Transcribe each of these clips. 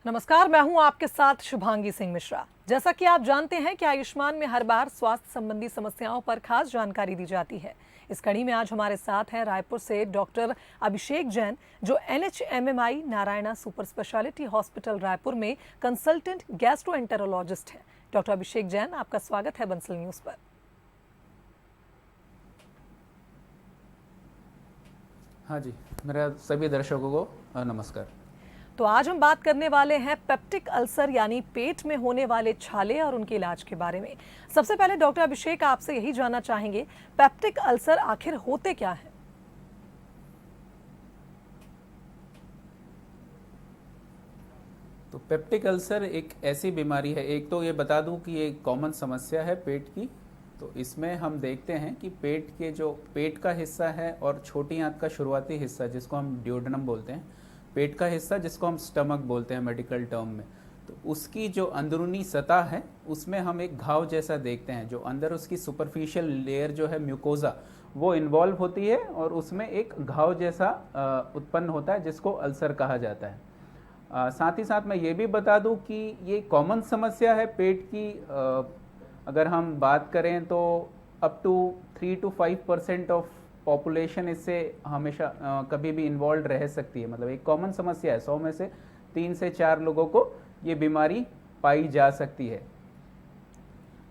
नमस्कार, मैं हूं आपके साथ शुभांगी सिंह मिश्रा। जैसा कि आप जानते हैं कि आयुष्मान में हर बार स्वास्थ्य संबंधी समस्याओं पर खास जानकारी दी जाती है। इस कड़ी में आज हमारे साथ हैं रायपुर से डॉक्टर अभिषेक जैन, जो NHMMI Narayana super speciality hospital Raipur में कंसल्टेंट गैस्ट्रोएंटेरोलॉजिस्ट हैं। डॉक्टर अभिषेक जैन, आपका स्वागत है बंसल न्यूज पर। हाँ जी, मेरा सभी दर्शकों को नमस्कार। तो आज हम बात करने वाले हैं पेप्टिक अल्सर यानी पेट में होने वाले छाले और उनके इलाज के बारे में। सबसे पहले डॉक्टर अभिषेक, आपसे यही जानना चाहेंगे, पेप्टिक अल्सर आखिर होते क्या हैं? तो पेप्टिक अल्सर एक ऐसी बीमारी है, एक तो ये बता दूं कि ये कॉमन समस्या है पेट की। तो इसमें हम देखते हैं कि पेट का हिस्सा है और छोटी आंत का शुरुआती हिस्सा जिसको हम ड्यूोडेनम बोलते हैं, पेट का हिस्सा जिसको हम स्टमक बोलते हैं मेडिकल टर्म में, तो उसकी जो अंदरूनी सतह है उसमें हम एक घाव जैसा देखते हैं। जो अंदर उसकी सुपरफिशियल लेयर जो है म्यूकोजा वो इन्वॉल्व होती है और उसमें एक घाव जैसा उत्पन्न होता है जिसको अल्सर कहा जाता है। साथ ही साथ मैं ये भी बता दूं कि ये कॉमन समस्या है पेट की। अगर हम बात करें तो up to 3 to 5% of population इससे हमेशा कभी भी इन्वॉल्व रह सकती है। मतलब एक कॉमन समस्या है, 100 में से 3 से 4 लोगों को ये बीमारी पाई जा सकती है।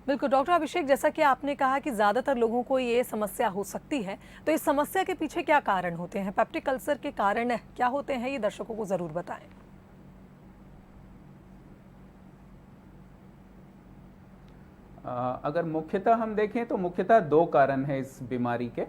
बिल्कुल डॉक्टर अभिषेक, जैसा कि आपने कहा कि ज़्यादातर लोगों को ये समस्या हो सकती है, तो इस समस्या के पीछे क्या कारण होते हैं? पेप्टिक अल्सर के कारण क्या होते हैं, ये दर्शकों को ज़रूर बताएं। अगर मुख्यतः हम देखें तो मुख्यतः 2 कारण है इस बीमारी के,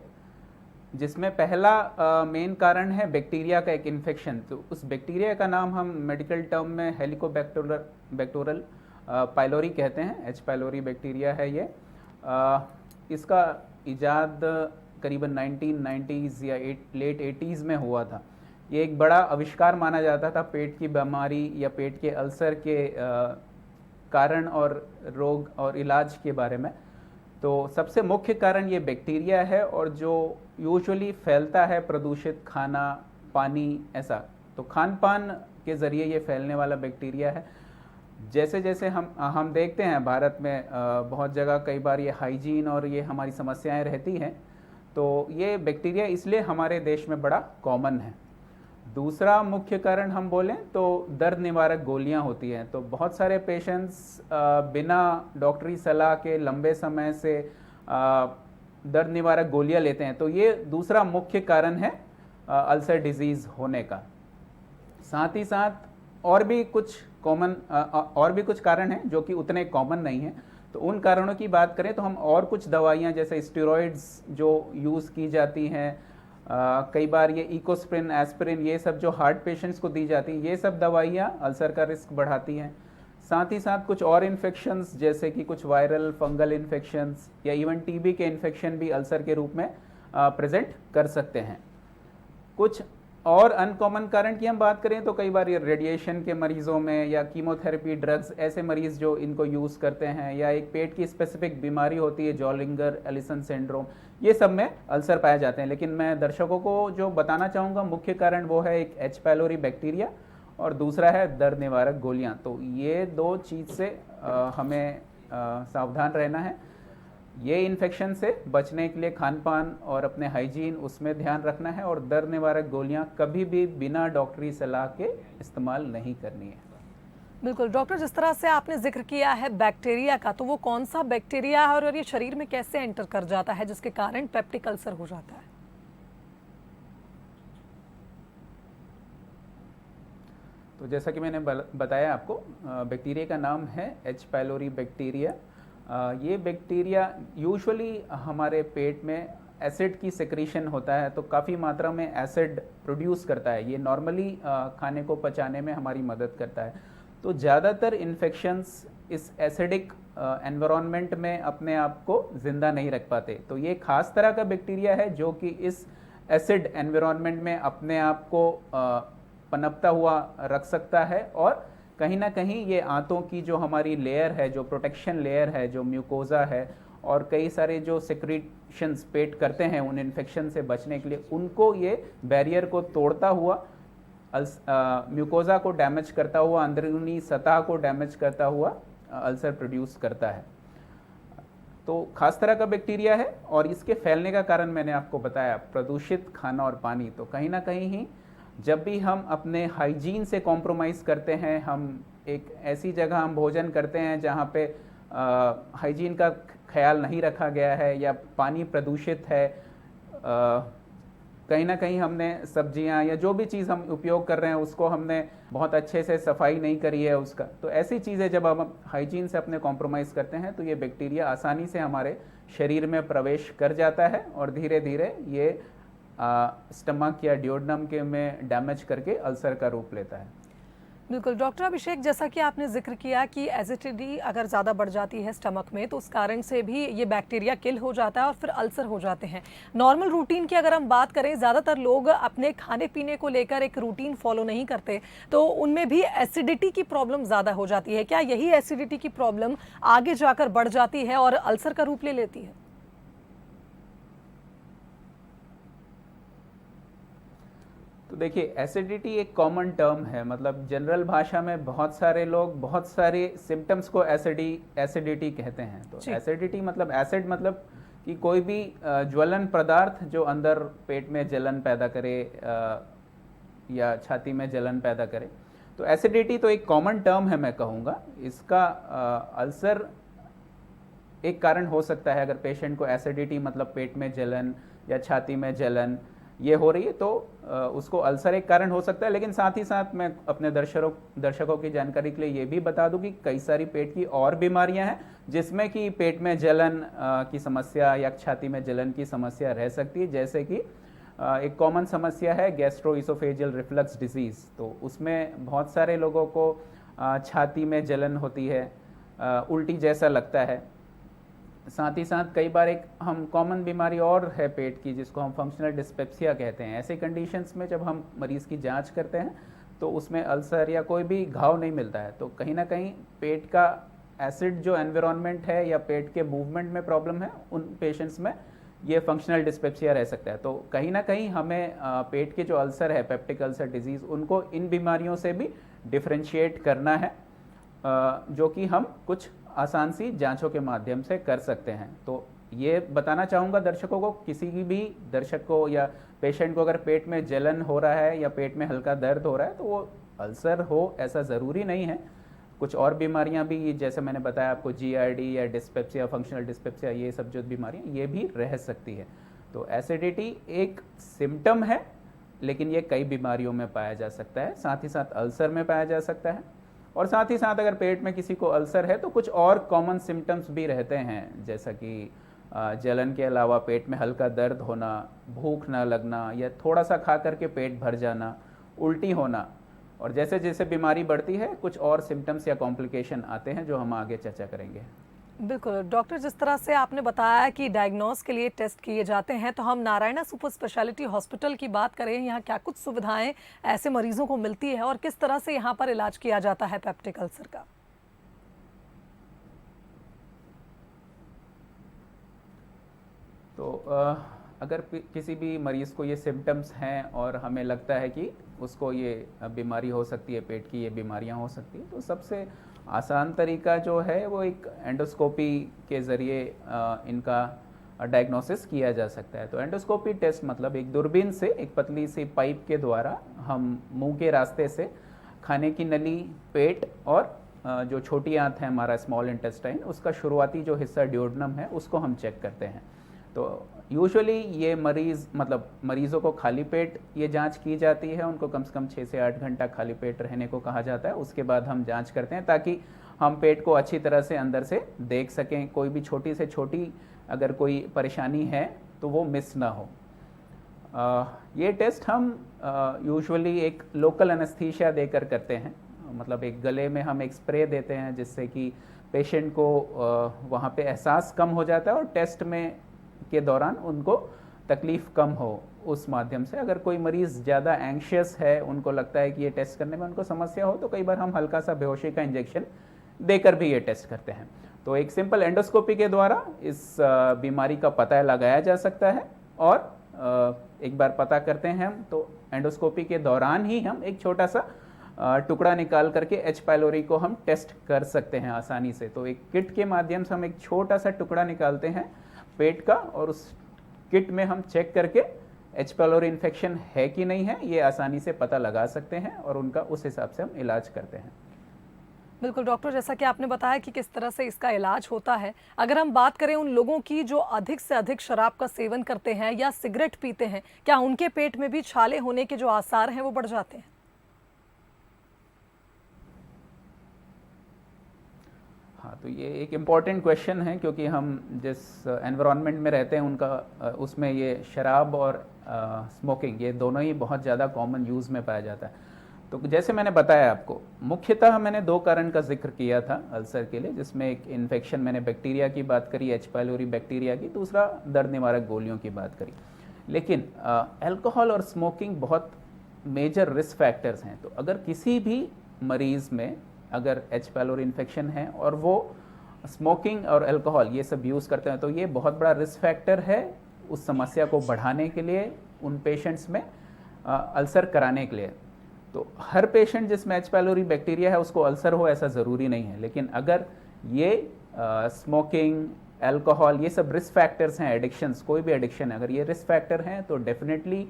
जिसमें पहला मेन कारण है बैक्टीरिया का एक इन्फेक्शन। तो उस बैक्टीरिया का नाम हम मेडिकल टर्म में हेलिकोबैक्टोरल पाइलोरी कहते हैं। एच पाइलोरी बैक्टीरिया है ये। इसका इजाद करीबन 1990s या लेट 80s में हुआ था। ये एक बड़ा आविष्कार माना जाता था पेट की बीमारी या पेट के अल्सर के कारण और रोग और इलाज के बारे में। तो सबसे मुख्य कारण ये बैक्टीरिया है और जो यूजुअली फैलता है प्रदूषित खाना, पानी, ऐसा। तो खान पान के ज़रिए ये फैलने वाला बैक्टीरिया है। जैसे जैसे हम देखते हैं भारत में बहुत जगह कई बार ये हाइजीन और ये हमारी समस्याएं रहती हैं, तो ये बैक्टीरिया इसलिए हमारे देश में बड़ा कॉमन है। दूसरा मुख्य कारण हम बोलें तो दर्द निवारक गोलियां होती हैं। तो बहुत सारे पेशेंट्स बिना डॉक्टरी सलाह के लंबे समय से दर्द निवारक गोलियां लेते हैं। तो ये दूसरा मुख्य कारण है अल्सर डिजीज़ होने का। साथ ही साथ और भी कुछ कारण हैं जो कि उतने कॉमन नहीं हैं। तो उन कारणों की बात करें तो हम और कुछ दवाइयाँ जैसे स्टेरॉइड्स जो यूज़ की जाती हैं, कई बार ये इकोस्प्रिन, एस्पिरिन, ये सब जो हार्ट पेशेंट्स को दी जाती हैं, ये सब दवाइयाँ अल्सर का रिस्क बढ़ाती हैं। साथ ही साथ कुछ और इन्फेक्शंस जैसे कि कुछ वायरल फंगल इन्फेक्शंस या इवन टीबी के इन्फेक्शन भी अल्सर के रूप में प्रेजेंट कर सकते हैं। कुछ और अनकॉमन कारण की हम बात करें तो कई बार ये रेडिएशन के मरीजों में या कीमोथेरेपी ड्रग्स, ऐसे मरीज जो इनको यूज़ करते हैं, या एक पेट की स्पेसिफिक बीमारी होती है जॉलिंगर एलिसन सिंड्रोम, ये सब में अल्सर पाए जाते हैं। लेकिन मैं दर्शकों को जो बताना चाहूँगा मुख्य कारण वो है एक एच पाइलोरी बैक्टीरिया और दूसरा है दर्द निवारक गोलियाँ। तो ये 2 चीज़ से हमें सावधान रहना है। ये इन्फेक्शन से बचने के लिए खान पान और अपने हाइजीन उसमें ध्यान रखना है, और दर्द निवारक गोलियां कभी भी बिना डॉक्टरी सलाह के इस्तेमाल नहीं करनी है। बिल्कुल डॉक्टर, जिस तरह से आपने जिक्र किया है बैक्टीरिया का, तो वो कौन सा बैक्टीरिया है और ये शरीर में कैसे एंटर कर जाता है जिसके कारण पेप्टिक अल्सर हो जाता है? तो जैसा कि मैंने बताया आपको, बैक्टीरिया का नाम है एच पाइलोरी बैक्टीरिया। ये बैक्टीरिया यूजुअली हमारे पेट में एसिड की सेक्रीशन होता है, तो काफ़ी मात्रा में एसिड प्रोड्यूस करता है। ये नॉर्मली खाने को पचाने में हमारी मदद करता है। तो ज़्यादातर इन्फेक्शंस इस एसिडिक एनवायरनमेंट में अपने आप को ज़िंदा नहीं रख पाते। तो ये खास तरह का बैक्टीरिया है जो कि इस एसिड एनवायरनमेंट में अपने आप को पनपता हुआ रख सकता है, और कहीं ना कहीं ये आंतों की जो हमारी लेयर है, जो प्रोटेक्शन लेयर है, जो म्यूकोजा है, और कई सारे जो सेक्रीशंस पेट करते हैं उन इन्फेक्शन से बचने के लिए, उनको ये बैरियर को तोड़ता हुआ म्यूकोजा को डैमेज करता हुआ, अंदरूनी सतह को डैमेज करता हुआ अल्सर प्रोड्यूस करता है। तो खास तरह का बैक्टीरिया है और इसके फैलने का कारण मैंने आपको बताया, प्रदूषित खाना और पानी। तो कहीं ना कहीं ही जब भी हम अपने हाइजीन से कॉम्प्रोमाइज़ करते हैं, हम एक ऐसी जगह हम भोजन करते हैं जहाँ पे हाइजीन का ख्याल नहीं रखा गया है या पानी प्रदूषित है, कहीं ना कहीं हमने सब्जियां या जो भी चीज़ हम उपयोग कर रहे हैं उसको हमने बहुत अच्छे से सफाई नहीं करी है उसका, तो ऐसी चीज़ें जब हम हाइजीन से अपने कॉम्प्रोमाइज़ करते हैं तो ये बैक्टीरिया आसानी से हमारे शरीर में प्रवेश कर जाता है और धीरे धीरे ये स्टमक या ड्यूोडेनम के में डैमेज करके अल्सर का रूप लेता है। बिल्कुल डॉक्टर अभिषेक, जैसा कि आपने जिक्र किया कि एसिडिटी अगर ज़्यादा बढ़ जाती है स्टमक में तो उस कारण से भी ये बैक्टीरिया किल हो जाता है और फिर अल्सर हो जाते हैं। नॉर्मल रूटीन की अगर हम बात करें, ज़्यादातर लोग अपने खाने पीने को लेकर एक रूटीन फॉलो नहीं करते तो उनमें भी एसिडिटी की प्रॉब्लम ज़्यादा हो जाती है। क्या यही एसिडिटी की प्रॉब्लम आगे जाकर बढ़ जाती है और अल्सर का रूप ले लेती है? तो देखिए, एसिडिटी एक कॉमन टर्म है, मतलब जनरल भाषा में बहुत सारे लोग बहुत सारे सिम्टम्स को एसिडिटी कहते हैं। तो एसिडिटी मतलब एसिड मतलब कि कोई भी ज्वलन पदार्थ जो अंदर पेट में जलन पैदा करे या छाती में जलन पैदा करे, तो एसिडिटी तो एक कॉमन टर्म है मैं कहूँगा। इसका अल्सर एक कारण हो सकता है। अगर पेशेंट को एसिडिटी मतलब पेट में जलन या छाती में जलन ये हो रही है तो उसको अल्सर एक कारण हो सकता है। लेकिन साथ ही साथ मैं अपने दर्शकों की जानकारी के लिए ये भी बता दूं कि कई सारी पेट की और बीमारियां हैं जिसमें कि पेट में जलन की समस्या या छाती में जलन की समस्या रह सकती है। जैसे कि एक कॉमन समस्या है गैस्ट्रोइसोफेजियल रिफ्लक्स डिजीज़, तो उसमें बहुत सारे लोगों को छाती में जलन होती है, उल्टी जैसा लगता है। साथ ही साथ कई बार एक हम कॉमन बीमारी और है पेट की जिसको हम फंक्शनल डिस्पेप्सिया कहते हैं। ऐसे कंडीशंस में जब हम मरीज़ की जांच करते हैं तो उसमें अल्सर या कोई भी घाव नहीं मिलता है, तो कहीं ना कहीं पेट का एसिड जो एनवायरनमेंट है या पेट के मूवमेंट में प्रॉब्लम है, उन पेशेंट्स में ये फंक्शनल डिस्पेप्सिया रह सकता है। तो कहीं ना कहीं हमें पेट के जो अल्सर है, पेप्टिक अल्सर डिजीज़, उनको इन बीमारियों से भी डिफ्रेंशिएट करना है, जो कि हम कुछ आसान सी जांचों के माध्यम से कर सकते हैं। तो ये बताना चाहूँगा दर्शकों को, किसी भी दर्शक को या पेशेंट को अगर पेट में जलन हो रहा है या पेट में हल्का दर्द हो रहा है तो वो अल्सर हो ऐसा ज़रूरी नहीं है। कुछ और बीमारियां भी, जैसे मैंने बताया आपको, जीआरडी या डिस्पेप्सिया, फंक्शनल डिस्पेप्सिया, ये सब जो बीमारियां ये भी रह सकती है। तो एसिडिटी एक सिम्टम है लेकिन ये कई बीमारियों में पाया जा सकता है, साथ ही साथ अल्सर में पाया जा सकता है। और साथ ही साथ अगर पेट में किसी को अल्सर है तो कुछ और कॉमन सिम्टम्स भी रहते हैं, जैसा कि जलन के अलावा पेट में हल्का दर्द होना, भूख ना लगना या थोड़ा सा खा करके पेट भर जाना, उल्टी होना। और जैसे जैसे बीमारी बढ़ती है कुछ और सिम्टम्स या कॉम्प्लिकेशन आते हैं जो हम आगे चर्चा करेंगे। बिल्कुल डॉक्टर, जिस तरह से आपने बताया कि डायग्नोस के लिए टेस्ट किए जाते हैं, तो हम नारायणा सुपर स्पेशलिटी हॉस्पिटल की बात करें, यहाँ क्या कुछ सुविधाएं ऐसे मरीजों को मिलती है और किस तरह से यहाँ पर इलाज किया जाता है पेप्टिक अल्सर का? तो अगर किसी भी मरीज़ को ये सिम्टम्स हैं और हमें लगता है कि उसको ये बीमारी हो सकती है, पेट की ये बीमारियां हो सकती हैं, तो सबसे आसान तरीका जो है वो एक एंडोस्कोपी के ज़रिए इनका डायग्नोसिस किया जा सकता है। तो एंडोस्कोपी टेस्ट मतलब एक दूरबीन से एक पतली सी पाइप के द्वारा हम मुंह के रास्ते से खाने की नली, पेट और जो छोटी आंत है हमारा स्मॉल इंटेस्टाइन, उसका शुरुआती जो हिस्सा ड्यूोडेनम है उसको हम चेक करते हैं। तो यूजुअली ये मरीज़ों को खाली पेट ये जांच की जाती है, उनको कम से कम 6 से 8 घंटा खाली पेट रहने को कहा जाता है। उसके बाद हम जांच करते हैं ताकि हम पेट को अच्छी तरह से अंदर से देख सकें, कोई भी छोटी से छोटी अगर कोई परेशानी है तो वो मिस ना हो। ये टेस्ट हम यूजुअली एक लोकल एनेस्थीसिया देकर करते हैं, मतलब एक गले में हम एक स्प्रे देते हैं जिससे कि पेशेंट को वहाँ पे एहसास कम हो जाता है और टेस्ट में के दौरान उनको तकलीफ़ कम हो उस माध्यम से। अगर कोई मरीज़ ज़्यादा एंग्शियस है, उनको लगता है कि ये टेस्ट करने में उनको समस्या हो, तो कई बार हम हल्का सा बेहोशी का इंजेक्शन देकर भी ये टेस्ट करते हैं। तो एक सिंपल एंडोस्कोपी के द्वारा इस बीमारी का पता लगाया जा सकता है और एक बार पता करते हैं हम, तो एंडोस्कोपी के दौरान ही हम एक छोटा सा टुकड़ा निकाल करके एच पाइलोरी को हम टेस्ट कर सकते हैं आसानी से। तो एक किट के माध्यम से हम एक छोटा सा टुकड़ा निकालते हैं पेट का, और उस किट में हम चेक करके एच पाइलोरी इन्फेक्शन है कि नहीं है ये आसानी से पता लगा सकते हैं, और उनका उस हिसाब से हम इलाज करते हैं। बिल्कुल डॉक्टर, जैसा कि आपने बताया कि किस तरह से इसका इलाज होता है, अगर हम बात करें उन लोगों की जो अधिक से अधिक शराब का सेवन करते हैं या सिगरेट पीते हैं, क्या उनके पेट में भी छाले होने के जो आसार हैं वो बढ़ जाते हैं? हाँ, तो ये एक इम्पॉर्टेंट क्वेश्चन है, क्योंकि हम जिस एनवायरनमेंट में रहते हैं उनका उसमें ये शराब और स्मोकिंग ये दोनों ही बहुत ज़्यादा कॉमन यूज़ में पाया जाता है। तो जैसे मैंने बताया आपको, मुख्यतः मैंने 2 कारण का जिक्र किया था अल्सर के लिए, जिसमें एक इन्फेक्शन मैंने बैक्टीरिया की बात करी, एच पाइलोरी बैक्टीरिया की, दूसरा दर्द निवारक गोलियों की बात करी। लेकिन अल्कोहल और स्मोकिंग बहुत मेजर रिस्क फैक्टर्स हैं। तो अगर किसी भी मरीज़ में अगर एच पाइलोरी इन्फेक्शन है और वो स्मोकिंग और अल्कोहल ये सब यूज़ करते हैं, तो ये बहुत बड़ा रिस्क फैक्टर है उस समस्या को बढ़ाने के लिए, उन पेशेंट्स में अल्सर कराने के लिए। तो हर पेशेंट जिसमें एच पाइलोरी बैक्टीरिया है उसको अल्सर हो ऐसा ज़रूरी नहीं है, लेकिन अगर ये स्मोकिंग, अल्कोहल ये सब रिस्क फैक्टर्स हैं, एडिक्शंस, कोई भी एडिक्शन है, अगर ये रिस्क फैक्टर हैं तो डेफिनेटली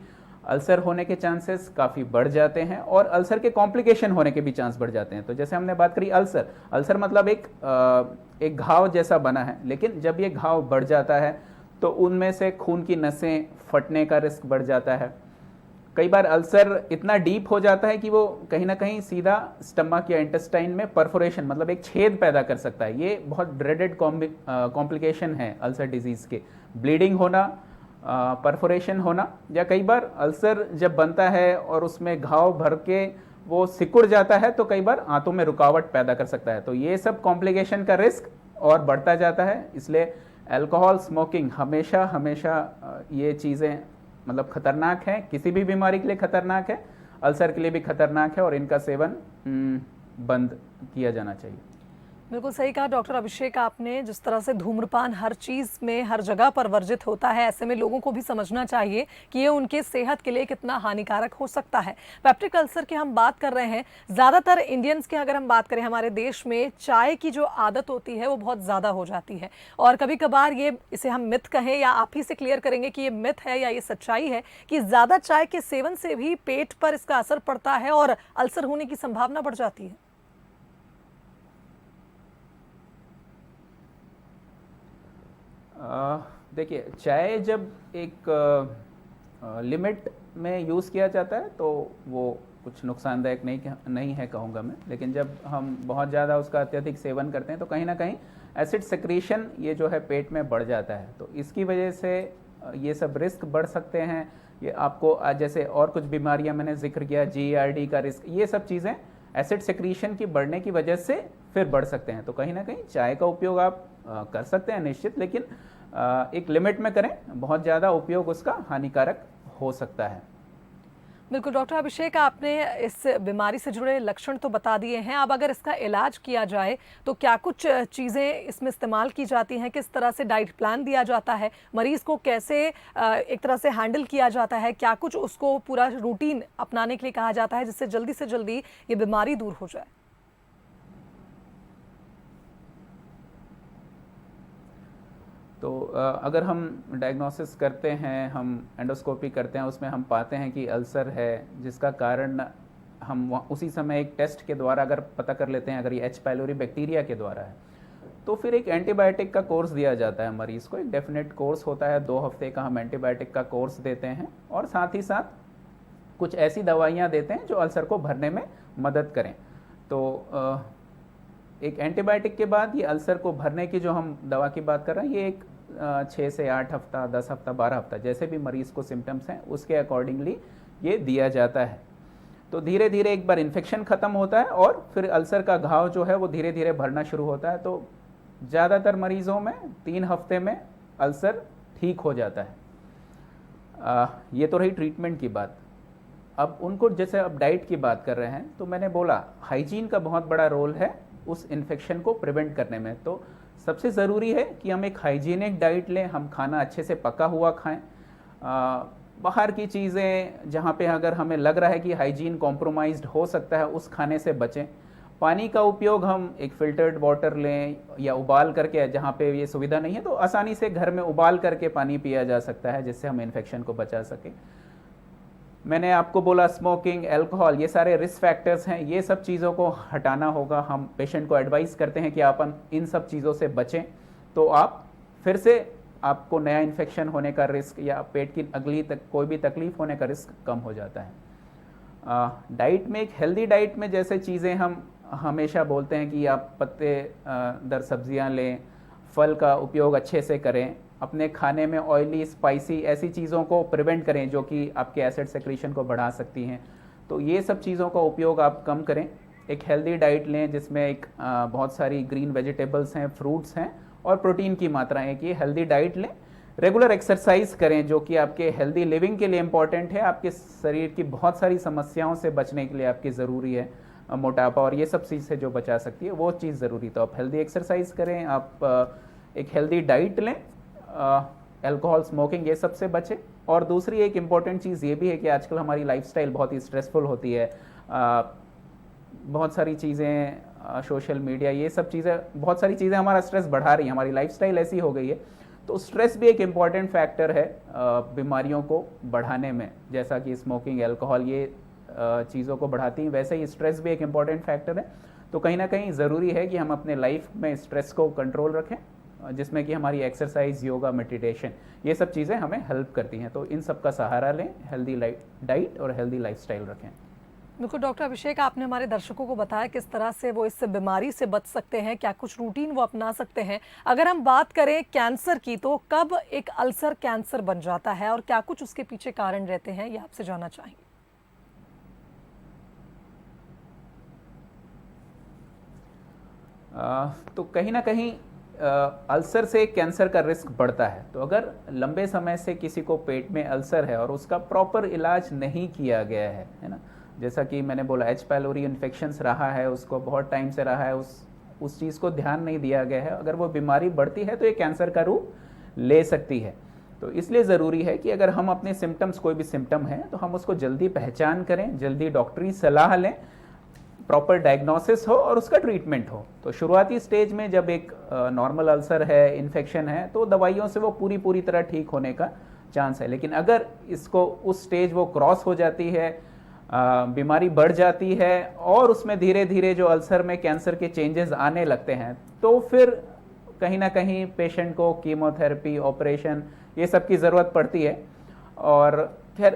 अल्सर होने के चांसेस काफ़ी बढ़ जाते हैं, और अल्सर के कॉम्प्लिकेशन होने के भी चांस बढ़ जाते हैं। तो जैसे हमने बात करी अल्सर मतलब एक घाव जैसा बना है, लेकिन जब ये घाव बढ़ जाता है तो उनमें से खून की नसें फटने का रिस्क बढ़ जाता है। कई बार अल्सर इतना डीप हो जाता है कि वो कहीं ना कहीं सीधा स्टमक या इंटेस्टाइन में परफोरेशन मतलब एक छेद पैदा कर सकता है। ये बहुत ड्रेडेड कॉम्प्लिकेशन है अल्सर डिजीज़ के, ब्लीडिंग होना, परफोरेशन होना, या कई बार अल्सर जब बनता है और उसमें घाव भर के वो सिकुड़ जाता है तो कई बार आंतों में रुकावट पैदा कर सकता है। तो ये सब कॉम्प्लिकेशन का रिस्क और बढ़ता जाता है। इसलिए अल्कोहल, स्मोकिंग हमेशा ये चीज़ें मतलब खतरनाक है, किसी भी बीमारी के लिए खतरनाक है, अल्सर के लिए भी खतरनाक है, और इनका सेवन बंद किया जाना चाहिए। बिल्कुल सही कहा डॉक्टर अभिषेक आपने। जिस तरह से धूम्रपान हर चीज़ में, हर जगह पर वर्जित होता है, ऐसे में लोगों को भी समझना चाहिए कि ये उनके सेहत के लिए कितना हानिकारक हो सकता है। पेप्टिक अल्सर की हम बात कर रहे हैं, ज़्यादातर इंडियंस की अगर हम बात करें, हमारे देश में चाय की जो आदत होती है वो बहुत ज़्यादा हो जाती है, और कभी कभार ये, इसे हम मिथ कहें या आप ही से क्लियर करेंगे कि ये मिथ है या ये सच्चाई है कि ज़्यादा चाय के सेवन से भी पेट पर इसका असर पड़ता है और अल्सर होने की संभावना बढ़ जाती है। देखिए, चाय जब एक लिमिट में यूज़ किया जाता है तो वो कुछ नुकसानदायक नहीं है कहूँगा मैं, लेकिन जब हम बहुत ज़्यादा उसका अत्यधिक सेवन करते हैं तो कहीं ना कहीं एसिड सेक्रीशन ये जो है पेट में बढ़ जाता है। तो इसकी वजह से ये सब रिस्क बढ़ सकते हैं। ये आपको जैसे और कुछ बीमारियां मैंने जिक्र किया, GERD का रिस्क, ये सब चीज़ें एसिड सेक्रीशन की बढ़ने की वजह से फिर बढ़ सकते हैं। तो कहीं ना कहीं चाय का उपयोग आप कर सकते हैं निश्चित, लेकिन एक लिमिट में करें, बहुत ज़्यादा उपयोग उसका हानिकारक हो सकता है। बिल्कुल डॉक्टर अभिषेक, आपने इस बीमारी से जुड़े लक्षण तो बता दिए हैं। अब अगर इसका इलाज किया जाए तो क्या कुछ चीज़ें इसमें इस्तेमाल की जाती हैं, किस तरह से डाइट प्लान दिया जाता है, मरीज़ को कैसे एक तरह से हैंडल किया जाता है, क्या कुछ उसको पूरा रूटीन अपनाने के लिए कहा जाता है जिससे जल्दी से जल्दी ये बीमारी दूर हो जाए? तो अगर हम डायग्नोसिस करते हैं, हम एंडोस्कोपी करते हैं, उसमें हम पाते हैं कि अल्सर है, जिसका कारण हम उसी समय एक टेस्ट के द्वारा अगर पता कर लेते हैं, अगर ये एच पाइलोरी बैक्टीरिया के द्वारा है, तो फिर एक एंटीबायोटिक का कोर्स दिया जाता है मरीज़ को। एक डेफिनेट कोर्स होता है, 2 हफ्ते का हम एंटीबायोटिक का कोर्स देते हैं, और साथ ही साथ कुछ ऐसी दवाइयाँ देते हैं जो अल्सर को भरने में मदद करें। तो एक एंटीबायोटिक के बाद ये अल्सर को भरने की जो हम दवा की बात कर रहे हैं, ये एक 6 से 8 हफ्ता, 10 हफ्ता, 12 हफ्ता, जैसे भी मरीज़ को सिम्टम्स हैं उसके अकॉर्डिंगली ये दिया जाता है। तो धीरे धीरे एक बार इन्फेक्शन ख़त्म होता है और फिर अल्सर का घाव जो है वो धीरे धीरे भरना शुरू होता है। तो ज़्यादातर मरीज़ों में 3 हफ्ते में अल्सर ठीक हो जाता है। ये तो रही ट्रीटमेंट की बात। अब उनको, जैसे अब डाइट की बात कर रहे हैं, तो मैंने बोला हाइजीन का बहुत बड़ा रोल है उस इन्फेक्शन को प्रिवेंट करने में। तो सबसे ज़रूरी है कि हम एक हाइजीनिक डाइट लें, हम खाना अच्छे से पका हुआ खाएं, बाहर की चीज़ें जहाँ पे अगर हमें लग रहा है कि हाइजीन कॉम्प्रोमाइज्ड हो सकता है, उस खाने से बचें। पानी का उपयोग हम एक फ़िल्टर्ड वाटर लें या उबाल करके, जहाँ पे ये सुविधा नहीं है तो आसानी से घर में उबाल करके पानी पिया जा सकता है, जिससे हम इन्फेक्शन को बचा सकें। मैंने आपको बोला स्मोकिंग, अल्कोहल, ये सारे रिस्क फैक्टर्स हैं, ये सब चीज़ों को हटाना होगा। हम पेशेंट को एडवाइस करते हैं कि आप इन सब चीज़ों से बचें, तो आप फिर से आपको नया इन्फेक्शन होने का रिस्क या पेट की अगली कोई भी तकलीफ होने का रिस्क कम हो जाता है। डाइट में, एक हेल्दी डाइट में जैसे चीज़ें हम हमेशा बोलते हैं कि आप पत्ते दर सब्जियां लें, फल का उपयोग अच्छे से करें, अपने खाने में ऑयली, स्पाइसी ऐसी चीज़ों को प्रिवेंट करें जो कि आपके एसिड सेक्रीशन को बढ़ा सकती हैं। तो ये सब चीज़ों का उपयोग आप कम करें। एक हेल्दी डाइट लें जिसमें एक बहुत सारी ग्रीन वेजिटेबल्स हैं, फ्रूट्स हैं और प्रोटीन की मात्रा है कि हेल्दी डाइट लें। रेगुलर एक्सरसाइज करें जो कि आपके हेल्दी लिविंग के लिए इम्पॉर्टेंट है, आपके शरीर की बहुत सारी समस्याओं से बचने के लिए आपकी ज़रूरी है। मोटापा और ये सब चीज़ से जो बचा सकती है वो चीज़ ज़रूरी। तो आप हेल्दी एक्सरसाइज करें, आप एक हेल्दी डाइट लें, अल्कोहल, स्मोकिंग, ये सब से बचें। और दूसरी एक इम्पॉर्टेंट चीज़ ये भी है कि आजकल हमारी लाइफस्टाइल बहुत ही स्ट्रेसफुल होती है। बहुत सारी चीज़ें, सोशल मीडिया, ये सब चीज़ें, बहुत सारी चीज़ें हमारा स्ट्रेस बढ़ा रही हैं, हमारी लाइफस्टाइल ऐसी हो गई है। तो स्ट्रेस भी एक इम्पॉर्टेंट फैक्टर है बीमारियों को बढ़ाने में। जैसा कि स्मोकिंग, अल्कोहल ये चीज़ों को बढ़ाती हैं, वैसे ही स्ट्रेस भी एक इम्पॉर्टेंट फैक्टर है। तो कहीं ना कहीं ज़रूरी है कि हम अपने लाइफ में स्ट्रेस को कंट्रोल रखें, जिसमें कि हमारी एक्सरसाइज, योगा, मेडिटेशन, ये सब चीज़ें हमें हेल्प करती हैं। तो इन सब का सहारा लें, हेल्दी डाइट और हेल्दी लाइफस्टाइल रखें। बिल्कुल डॉक्टर अभिषेक, आपने हमारे दर्शकों को बताया किस तरह से वो इस बीमारी से बच सकते हैं, क्या कुछ रूटीन वो अपना सकते हैं। अगर हम बात करें कैंसर की, तो कब एक अल्सर कैंसर बन जाता है और क्या कुछ उसके पीछे कारण रहते हैं, ये आपसे जानना चाहेंगे। तो कहीं ना कहीं अल्सर से कैंसर का रिस्क बढ़ता है। तो अगर लंबे समय से किसी को पेट में अल्सर है और उसका प्रॉपर इलाज नहीं किया गया है ना, जैसा कि मैंने बोला एच पाइलोरी इन्फेक्शंस रहा है, उसको बहुत टाइम से रहा है, उस चीज़ को ध्यान नहीं दिया गया है, अगर वो बीमारी बढ़ती है तो ये कैंसर का रूप ले सकती है। तो इसलिए ज़रूरी है कि अगर हम अपने सिम्टम्स, कोई भी सिम्टम है तो हम उसको जल्दी पहचान करें, जल्दी डॉक्टरी सलाह लें, प्रॉपर डायग्नोसिस हो और उसका ट्रीटमेंट हो। तो शुरुआती स्टेज में जब एक नॉर्मल अल्सर है, इन्फेक्शन है, तो दवाइयों से वो पूरी तरह ठीक होने का चांस है। लेकिन अगर इसको उस स्टेज वो क्रॉस हो जाती है, बीमारी बढ़ जाती है और उसमें धीरे धीरे जो अल्सर में कैंसर के चेंजेस आने लगते हैं, तो फिर कहीं ना कहीं पेशेंट को कीमोथेरेपी, ऑपरेशन, ये सब की ज़रूरत पड़ती है। और खैर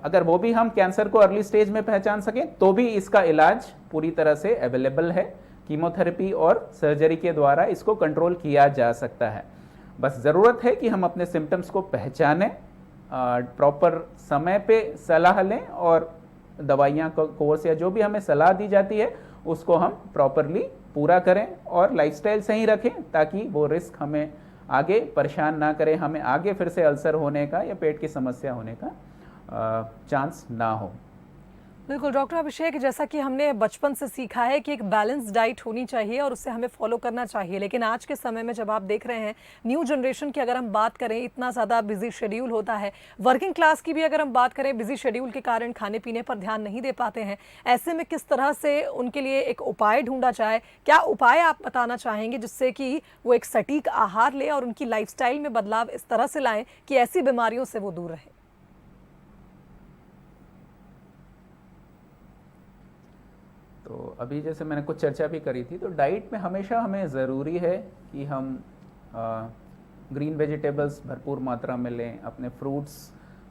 अगर वो भी हम कैंसर को अर्ली स्टेज में पहचान सकें तो भी इसका इलाज पूरी तरह से अवेलेबल है। कीमोथेरेपी और सर्जरी के द्वारा इसको कंट्रोल किया जा सकता है। बस ज़रूरत है कि हम अपने सिम्टम्स को पहचानें, प्रॉपर समय पे सलाह लें और दवाइयाँ का कोर्स या जो भी हमें सलाह दी जाती है उसको हम प्रॉपरली पूरा करें और लाइफस्टाइल सही रखें, ताकि वो रिस्क हमें आगे परेशान ना करें, हमें आगे फिर से अल्सर होने का या पेट की समस्या होने का चांस ना हो। बिल्कुल डॉक्टर अभिषेक, जैसा कि हमने बचपन से सीखा है कि एक बैलेंस डाइट होनी चाहिए और उससे हमें फॉलो करना चाहिए, लेकिन आज के समय में जब आप देख रहे हैं न्यू जनरेशन की अगर हम बात करें, इतना ज़्यादा बिजी शेड्यूल होता है, वर्किंग क्लास की भी अगर हम बात करें, बिजी शेड्यूल के कारण खाने पीने पर ध्यान नहीं दे पाते हैं। ऐसे में किस तरह से उनके लिए एक उपाय ढूंढा जाए, क्या उपाय आप बताना चाहेंगे जिससे कि वो एक सटीक आहार ले और उनकी लाइफस्टाइल में बदलाव इस तरह से लाएं कि ऐसी बीमारियों से वो दूर रहे। तो अभी जैसे मैंने कुछ चर्चा भी करी थी, तो डाइट में हमेशा हमें ज़रूरी है कि हम ग्रीन वेजिटेबल्स भरपूर मात्रा में लें, अपने फ्रूट्स,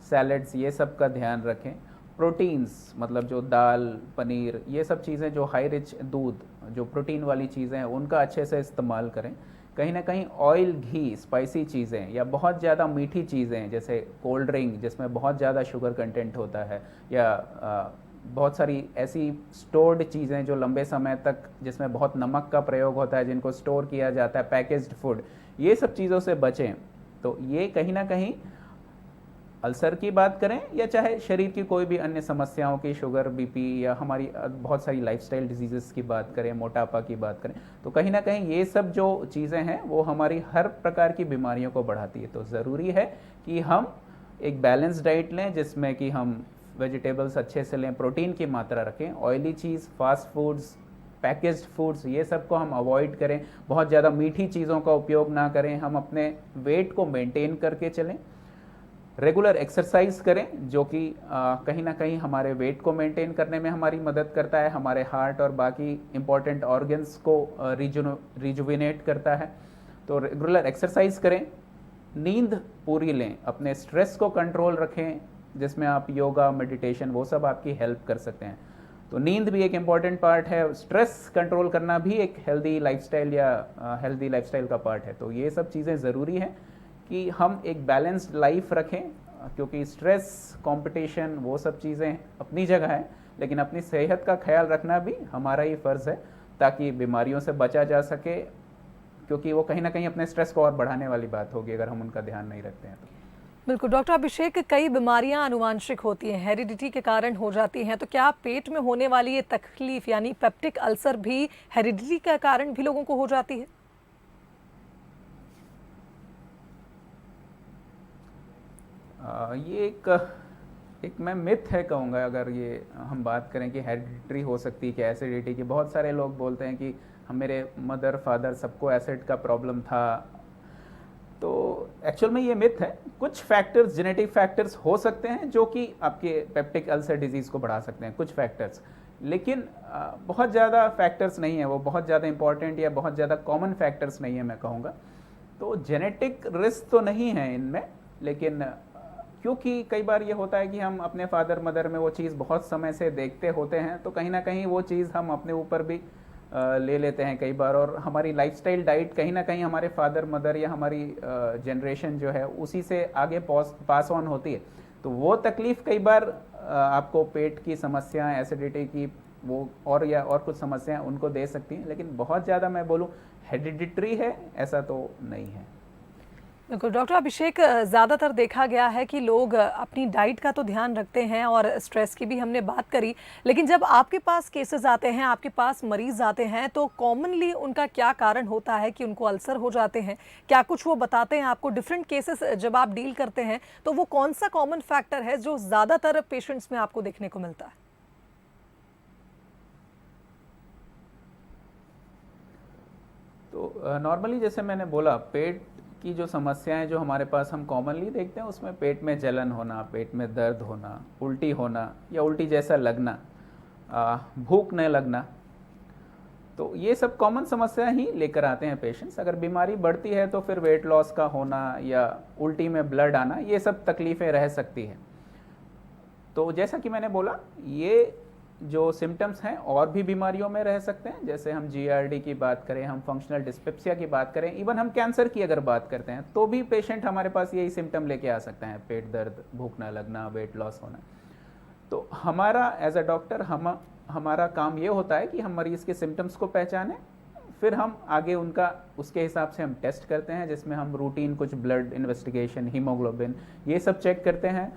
सैलड्स, ये सब का ध्यान रखें। प्रोटीन्स मतलब जो दाल, पनीर, ये सब चीज़ें जो हाई रिच, दूध, जो प्रोटीन वाली चीज़ें हैं उनका अच्छे से इस्तेमाल करें। कहीं ना कहीं ऑयल, घी, स्पाइसी चीज़ें या बहुत ज़्यादा मीठी चीज़ें जैसे कोल्ड ड्रिंक जिसमें बहुत ज़्यादा शुगर कंटेंट होता है, या बहुत सारी ऐसी स्टोर्ड चीज़ें जो लंबे समय तक, जिसमें बहुत नमक का प्रयोग होता है, जिनको स्टोर किया जाता है, पैकेज्ड फूड, ये सब चीज़ों से बचें। तो ये कहीं ना कहीं अल्सर की बात करें या चाहे शरीर की कोई भी अन्य समस्याओं की, शुगर, बीपी या हमारी बहुत सारी लाइफस्टाइल डिजीज़ेस की बात करें, मोटापा की बात करें, तो कहीं ना कहीं ये सब जो चीज़ें हैं वो हमारी हर प्रकार की बीमारियों को बढ़ाती है। तो ज़रूरी है कि हम एक बैलेंस डाइट लें जिसमें कि हम वेजिटेबल्स अच्छे से लें, प्रोटीन की मात्रा रखें, ऑयली चीज़, फास्ट फूड्स, पैकेज्ड फूड्स, ये सब को हम अवॉइड करें, बहुत ज़्यादा मीठी चीज़ों का उपयोग ना करें, हम अपने वेट को मेंटेन करके चलें, रेगुलर एक्सरसाइज करें जो कि कहीं ना कहीं हमारे वेट को मेंटेन करने में हमारी मदद करता है, हमारे हार्ट और बाकी इंपॉर्टेंट ऑर्गन्स को रिजुविनेट करता है। तो रेगुलर एक्सरसाइज करें, नींद पूरी लें, अपने स्ट्रेस को कंट्रोल रखें जिसमें आप योगा, मेडिटेशन, वो सब आपकी हेल्प कर सकते हैं। तो नींद भी एक इम्पॉर्टेंट पार्ट है, स्ट्रेस कंट्रोल करना भी एक हेल्दी लाइफस्टाइल या हेल्दी लाइफस्टाइल का पार्ट है। तो ये सब चीज़ें ज़रूरी हैं कि हम एक बैलेंस्ड लाइफ रखें, क्योंकि स्ट्रेस, कंपटीशन, वो सब चीज़ें अपनी जगह है, लेकिन अपनी सेहत का ख्याल रखना भी हमारा ही फ़र्ज़ है ताकि बीमारियों से बचा जा सके, क्योंकि वो कहीं ना कहीं अपने स्ट्रेस को और बढ़ाने वाली बात होगी अगर हम उनका ध्यान नहीं रखते हैं तो। बिल्कुल डॉक्टर अभिषेक, कई बीमारियां आनुवांशिक होती हैं, हेरिडिटी के कारण हो जाती हैं, तो क्या पेट में होने वाली ये तकलीफ यानी पेप्टिक अल्सर भी हेरिडिटी के कारण भी लोगों को हो जाती है? ये एक मैं मिथ है कहूँगा, अगर ये हम बात करें कि हेरिडिटरी हो सकती है कि एसिडिटी की। बहुत सारे लोग बोलते हैं कि हम, मेरे मदर फादर सबको एसिड का प्रॉब्लम था। तो एक्चुअल में ये मिथ है। कुछ फैक्टर्स, जेनेटिक फैक्टर्स हो सकते हैं जो कि आपके पेप्टिक अल्सर डिजीज़ को बढ़ा सकते हैं, कुछ फैक्टर्स, लेकिन बहुत ज़्यादा फैक्टर्स नहीं है, वो बहुत ज़्यादा इंपॉर्टेंट या बहुत ज़्यादा कॉमन फैक्टर्स नहीं है मैं कहूँगा। तो जेनेटिक रिस्क तो नहीं है इनमें, लेकिन क्योंकि कई बार ये होता है कि हम अपने फादर मदर में वो चीज़ बहुत समय से देखते होते हैं, तो कहीं ना कहीं वो चीज़ हम अपने ऊपर भी ले लेते हैं कई बार, और हमारी लाइफस्टाइल डाइट कहीं ना कहीं हमारे फादर मदर या हमारी जनरेशन जो है उसी से आगे पास ऑन होती है। तो वो तकलीफ़ कई बार आपको पेट की समस्या, एसिडिटी की वो और कुछ समस्याएं उनको दे सकती हैं, लेकिन बहुत ज़्यादा मैं बोलूँ हेरिडिटरी है ऐसा तो नहीं है। बिल्कुल डॉक्टर अभिषेक, ज़्यादातर देखा गया है कि लोग अपनी डाइट का तो ध्यान रखते हैं और स्ट्रेस की भी हमने बात करी, लेकिन जब आपके पास केसेस आते हैं, आपके पास मरीज आते हैं, तो कॉमनली उनका क्या कारण होता है कि उनको अल्सर हो जाते हैं? क्या कुछ वो बताते हैं आपको? डिफरेंट केसेस जब आप डील करते हैं तो वो कौन सा कॉमन फैक्टर है जो ज़्यादातर पेशेंट्स में आपको देखने को मिलता है? तो नॉर्मली जैसे मैंने बोला, पेट की जो समस्याएं जो हमारे पास हम कॉमनली देखते हैं उसमें पेट में जलन होना, पेट में दर्द होना, उल्टी होना या उल्टी जैसा लगना, भूख न लगना, तो ये सब कॉमन समस्या ही लेकर आते हैं पेशेंट्स। अगर बीमारी बढ़ती है तो फिर वेट लॉस का होना या उल्टी में ब्लड आना, ये सब तकलीफ़ें रह सकती हैं। तो जैसा कि मैंने बोला, ये जो सिम्टम्स हैं और भी बीमारियों में रह सकते हैं, जैसे हम जीआरडी की बात करें, हम फंक्शनल डिस्पेप्सिया की बात करें, इवन हम कैंसर की अगर बात करते हैं तो भी पेशेंट हमारे पास यही सिम्टम लेके आ सकते हैं, पेट दर्द, भूख ना लगना, वेट लॉस होना। तो हमारा एज अ डॉक्टर हमारा काम ये होता है कि हम मरीज़ के सिम्टम्स को पहचानें, फिर हम आगे उनका उसके हिसाब से हम टेस्ट करते हैं, जिसमें हम रूटीन कुछ ब्लड इन्वेस्टिगेशन, हीमोग्लोबिन, ये सब चेक करते हैं।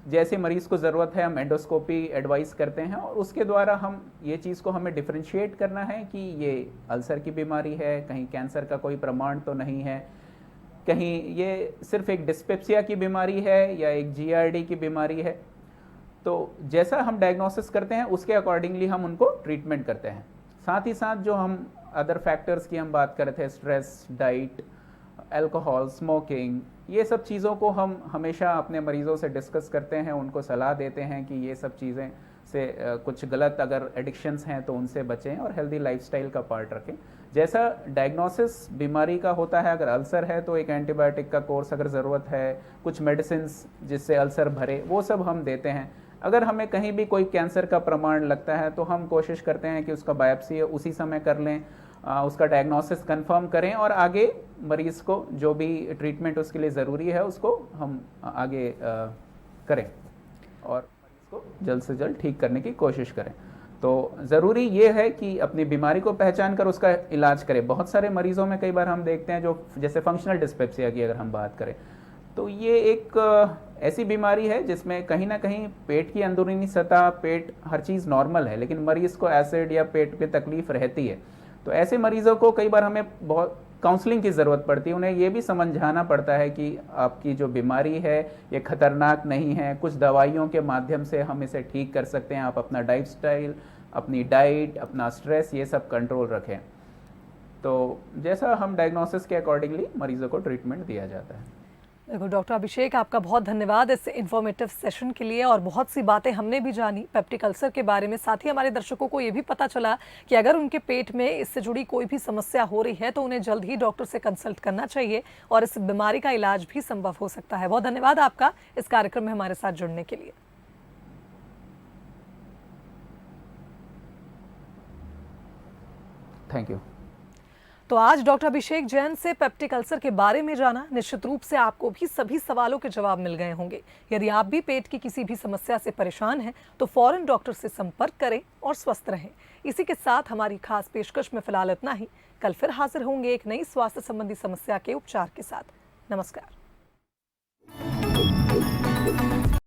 जैसे मरीज़ को ज़रूरत है हम एंडोस्कोपी एडवाइस करते हैं, और उसके द्वारा हम ये चीज़ को हमें डिफरेंशिएट करना है कि ये अल्सर की बीमारी है, कहीं कैंसर का कोई प्रमाण तो नहीं है, कहीं ये सिर्फ एक डिस्पेप्सिया की बीमारी है या एक जीआरडी की बीमारी है। तो जैसा हम डायग्नोसिस करते हैं उसके अकॉर्डिंगली हम उनको ट्रीटमेंट करते हैं। साथ ही साथ जो हम अदर फैक्टर्स की हम बात कर रहे थे, स्ट्रेस, डाइट, अल्कोहल, स्मोकिंग, ये सब चीज़ों को हम हमेशा अपने मरीज़ों से डिस्कस करते हैं, उनको सलाह देते हैं कि ये सब चीज़ें से कुछ गलत अगर एडिक्शंस हैं तो उनसे बचें और हेल्दी लाइफस्टाइल का पार्ट रखें। जैसा डायग्नोसिस बीमारी का होता है, अगर अल्सर है तो एक एंटीबायोटिक का कोर्स अगर ज़रूरत है, कुछ मेडिसिन्स जिससे अल्सर भरे, वो सब हम देते हैं। अगर हमें कहीं भी कोई कैंसर का प्रमाण लगता है तो हम कोशिश करते हैं कि उसका बायोप्सी उसी समय कर लें, उसका डायग्नोसिस कंफर्म करें और आगे मरीज़ को जो भी ट्रीटमेंट उसके लिए ज़रूरी है उसको हम आगे करें और मरीज़ को जल्द से जल्द ठीक करने की कोशिश करें। तो ज़रूरी ये है कि अपनी बीमारी को पहचान कर उसका इलाज करें। बहुत सारे मरीज़ों में कई बार हम देखते हैं जो जैसे फंक्शनल डिस्पेप्सिया की अगर हम बात करें तो ये एक ऐसी बीमारी है जिसमें कहीं ना कहीं पेट की अंदरूनी सतह, पेट, हर चीज़ नॉर्मल है, लेकिन मरीज़ को एसिड या पेट पे तकलीफ़ रहती है। तो ऐसे मरीज़ों को कई बार हमें बहुत काउंसलिंग की ज़रूरत पड़ती है। उन्हें ये भी समझाना पड़ता है कि आपकी जो बीमारी है ये खतरनाक नहीं है, कुछ दवाइयों के माध्यम से हम इसे ठीक कर सकते हैं। आप अपना लाइफ स्टाइल, अपनी डाइट, अपना स्ट्रेस, ये सब कंट्रोल रखें। तो जैसा हम डायग्नोसिस के अकॉर्डिंगली मरीजों को ट्रीटमेंट दिया जाता है। देखो डॉक्टर अभिषेक, आपका बहुत धन्यवाद इस इन्फॉर्मेटिव सेशन के लिए। और बहुत सी बातें हमने भी जानी पेप्टिक अल्सर के बारे में, साथ ही हमारे दर्शकों को ये भी पता चला कि अगर उनके पेट में इससे जुड़ी कोई भी समस्या हो रही है तो उन्हें जल्द ही डॉक्टर से कंसल्ट करना चाहिए और इस बीमारी का इलाज भी संभव हो सकता है। बहुत धन्यवाद आपका इस कार्यक्रम में हमारे साथ जुड़ने के लिए। Thank you. तो आज डॉक्टर अभिषेक जैन से पेप्टिक अल्सर के बारे में जाना। निश्चित रूप से आपको भी सभी सवालों के जवाब मिल गए होंगे। यदि आप भी पेट की किसी भी समस्या से परेशान हैं तो फौरन डॉक्टर से संपर्क करें और स्वस्थ रहें। इसी के साथ हमारी खास पेशकश में फिलहाल इतना ही। कल फिर हाजिर होंगे एक नई स्वास्थ्य संबंधी समस्या के उपचार के साथ। नमस्कार।